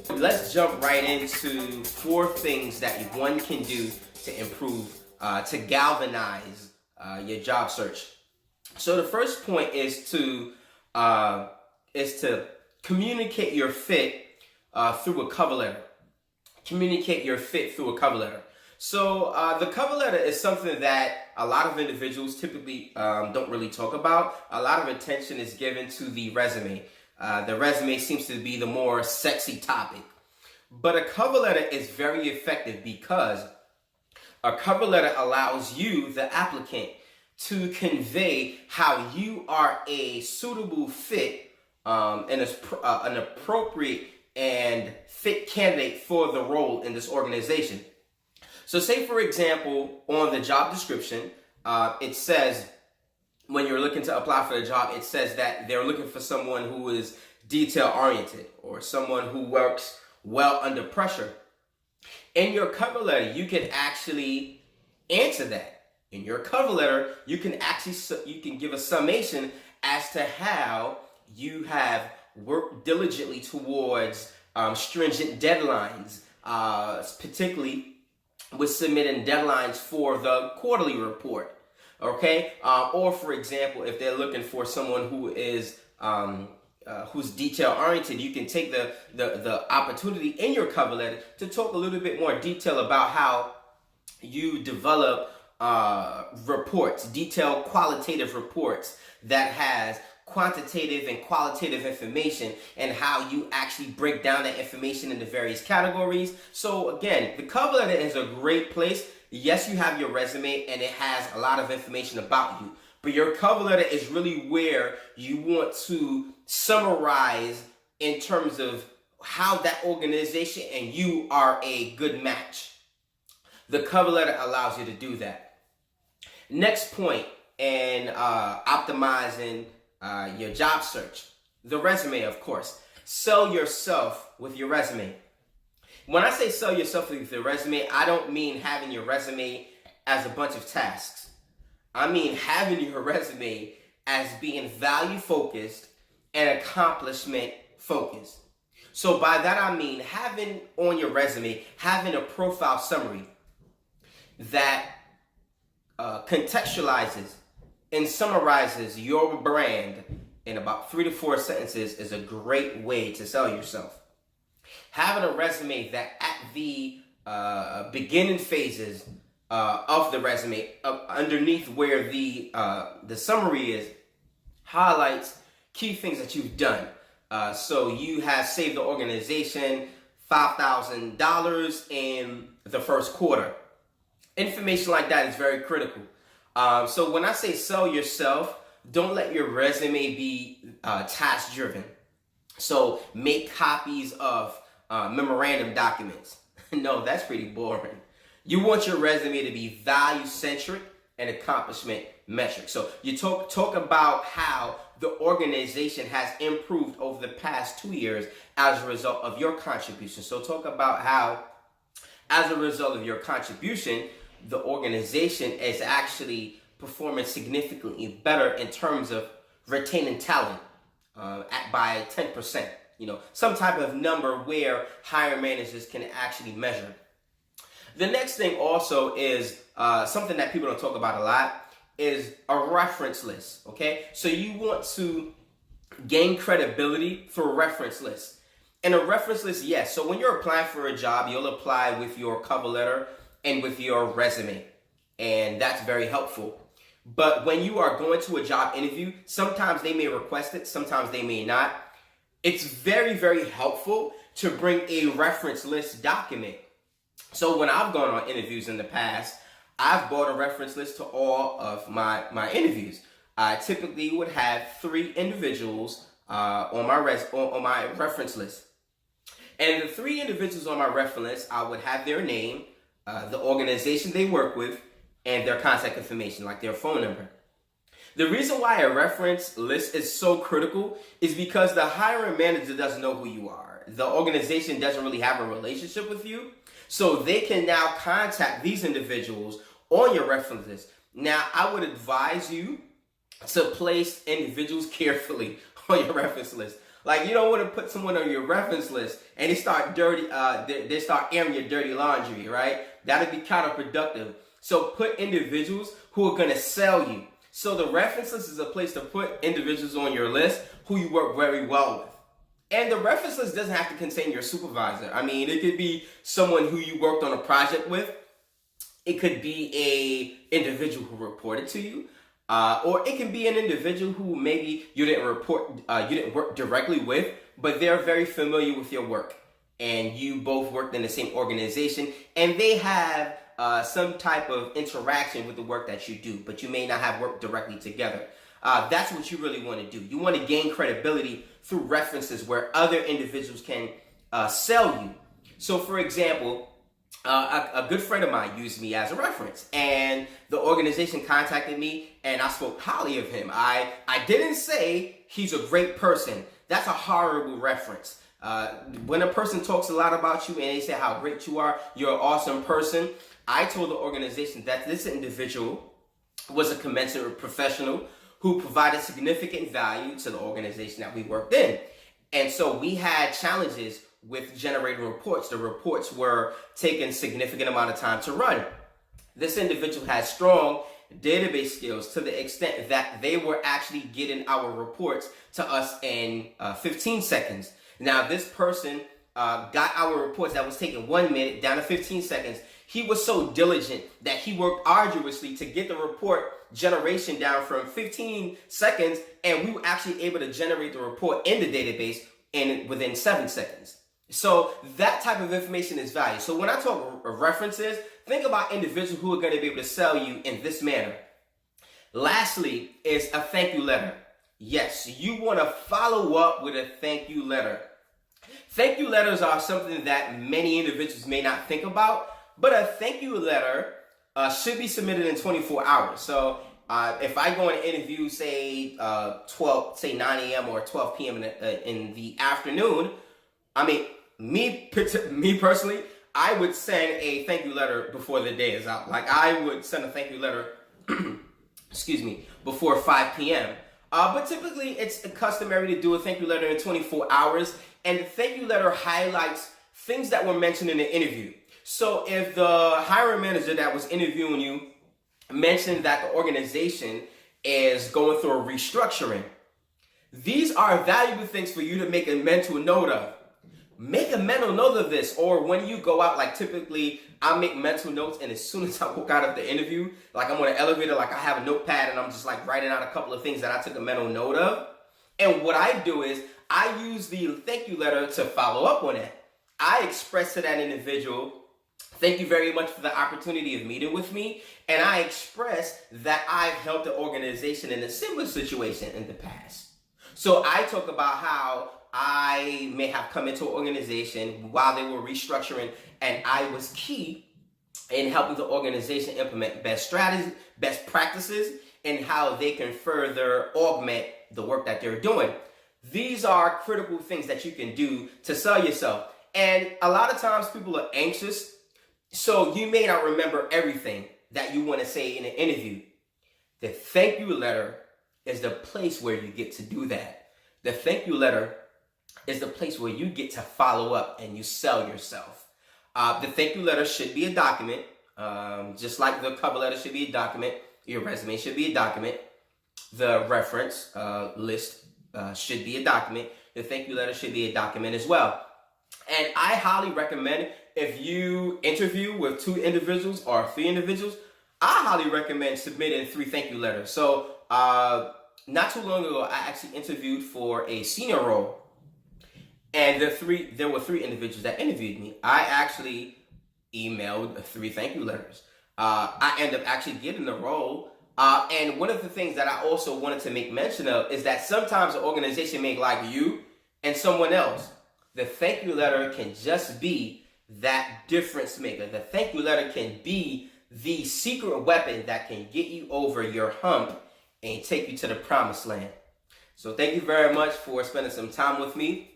Let's jump right into 4 things that one can do to improve, to galvanize your job search. So the first point is to communicate your fit through a cover letter. Communicate your fit through a cover letter. So the cover letter is something that a lot of individuals typically don't really talk about. A lot of attention is given to the resume. The resume seems to be the more sexy topic. But a cover letter is very effective because a cover letter allows you, the applicant, to convey how you are a suitable fit and an appropriate and fit candidate for the role in this organization. So say, for example, on the job description, it says, when you're looking to apply for the job, it says that they're looking for someone who is detail-oriented or someone who works well under pressure. In your cover letter, you can actually answer that. In your cover letter, you can give a summation as to how you have worked diligently towards stringent deadlines, particularly with submitting deadlines for the quarterly report. Okay, or for example, if they're looking for someone who is who's detail oriented, you can take the opportunity in your cover letter to talk a little bit more detail about how you develop reports, detailed qualitative reports that has quantitative and qualitative information, and how you actually break down that information into various categories. So again, the cover letter is a great place. Yes, you have your resume and it has a lot of information about you, but your cover letter is really where you want to summarize in terms of how that organization and you are a good match. The cover letter allows you to do that. Next point in optimizing your job search, the resume, of course. Sell yourself with your resume. When I say sell yourself with your resume, I don't mean having your resume as a bunch of tasks. I mean having your resume as being value focused and accomplishment focused. So by that I mean having on your resume, having a profile summary that contextualizes and summarizes your brand in about 3 to 4 sentences is a great way to sell yourself. Having a resume that at the beginning phases of the resume, underneath where the summary is, highlights key things that you've done. So you have saved the organization $5,000 in the first quarter. Information like that is very critical. So when I say sell yourself, don't let your resume be task driven. So make copies of memorandum documents. No, that's pretty boring. You want your resume to be value centric and accomplishment metric. So you talk about how the organization has improved over the past 2 years as a result of your contribution. So talk about how, as a result of your contribution, the organization is actually performing significantly better in terms of retaining talent by 10%. You know, some type of number where hiring managers can actually measure. The next thing also is something that people don't talk about a lot is a reference list. Okay, so you want to gain credibility through a reference list. And a reference list, yes. So when you're applying for a job, you'll apply with your cover letter and with your resume, and that's very helpful. But when you are going to a job interview, sometimes they may request it, sometimes they may not. It's very, very helpful to bring a reference list document. So when I've gone on interviews in the past, I've brought a reference list to all of my interviews. I typically would have 3 individuals on my reference list. And the 3 individuals on my reference list, I would have their name, the organization they work with, and their contact information, like their phone number. The reason why a reference list is so critical is because the hiring manager doesn't know who you are. The organization doesn't really have a relationship with you. So they can now contact these individuals on your reference list. Now, I would advise you to place individuals carefully on your reference list. Like, you don't want to put someone on your reference list and they start they start airing your dirty laundry, right? That'd be counterproductive. So put individuals who are going to sell you. So the reference list is a place to put individuals on your list who you work very well with. And the reference list doesn't have to contain your supervisor. I mean, it could be someone who you worked on a project with. It could be a individual who reported to you. Or it can be an individual who maybe you didn't work directly with, but they're very familiar with your work. And you both worked in the same organization, and they have some type of interaction with the work that you do, but you may not have worked directly together. That's what you really want to do. You want to gain credibility through references where other individuals can sell you. So, for example, a good friend of mine used me as a reference, and the organization contacted me, and I spoke highly of him. I didn't say he's a great person. That's a horrible reference. When a person talks a lot about you and they say how great you are, you're an awesome person, I told the organization that this individual was a commensurate professional who provided significant value to the organization that we worked in. And so we had challenges with generating reports. The reports were taking a significant amount of time to run. This individual has strong database skills to the extent that they were actually getting our reports to us in 15 seconds. Now, this person got our reports that was taking 1 minute down to 15 seconds. He was so diligent that he worked arduously to get the report generation down from 15 seconds, and we were actually able to generate the report in the database within 7 seconds. So that type of information is valuable. So when I talk references, think about individuals who are going to be able to sell you in this manner. Lastly is a thank you letter. Yes, you want to follow up with a thank you letter. Thank you letters are something that many individuals may not think about, but a thank you letter should be submitted in 24 hours. So if I go on an interview, say 9 a.m. or 12 p.m. in the afternoon, I mean, me personally, I would send a thank you letter before the day is out. Like, I would send a thank you letter, before 5 p.m. But typically, it's customary to do a thank you letter in 24 hours. And the thank you letter highlights things that were mentioned in the interview. So if the hiring manager that was interviewing you mentioned that the organization is going through a restructuring, these are valuable things for you to make a mental note of. Make a mental note of this, or when you go out, like typically I make mental notes, and as soon as I walk out of the interview, like I'm on an elevator, like I have a notepad and I'm just like writing out a couple of things that I took a mental note of. And what I do is I use the thank you letter to follow up on it. I express to that individual, thank you very much for the opportunity of meeting with me. And I express that I've helped the organization in a similar situation in the past. So I talk about how I may have come into an organization while they were restructuring, and I was key in helping the organization implement best strategies, best practices, and how they can further augment the work that they're doing. These are critical things that you can do to sell yourself. And a lot of times people are anxious, so you may not remember everything that you want to say in an interview. The thank you letter is the place where you get to do that. The thank you letter is the place where you get to follow up and you sell yourself. The thank you letter should be a document, just like the cover letter should be a document. Your resume should be a document. The reference list should be a document. The thank you letter should be a document as well. And I highly recommend, if you interview with 2 individuals or 3 individuals, I highly recommend submitting 3 thank you letters. So not too long ago, I actually interviewed for a senior role. And there were 3 individuals that interviewed me. I actually emailed 3 thank you letters. I ended up actually getting the role. And one of the things that I also wanted to make mention of is that sometimes an organization may like you and someone else. The thank you letter can just be that difference maker. The thank you letter can be the secret weapon that can get you over your hump and take you to the promised land. So thank you very much for spending some time with me.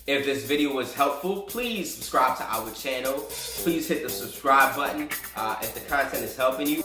If this video was helpful, please subscribe to our channel. Please hit the subscribe button if the content is helping you.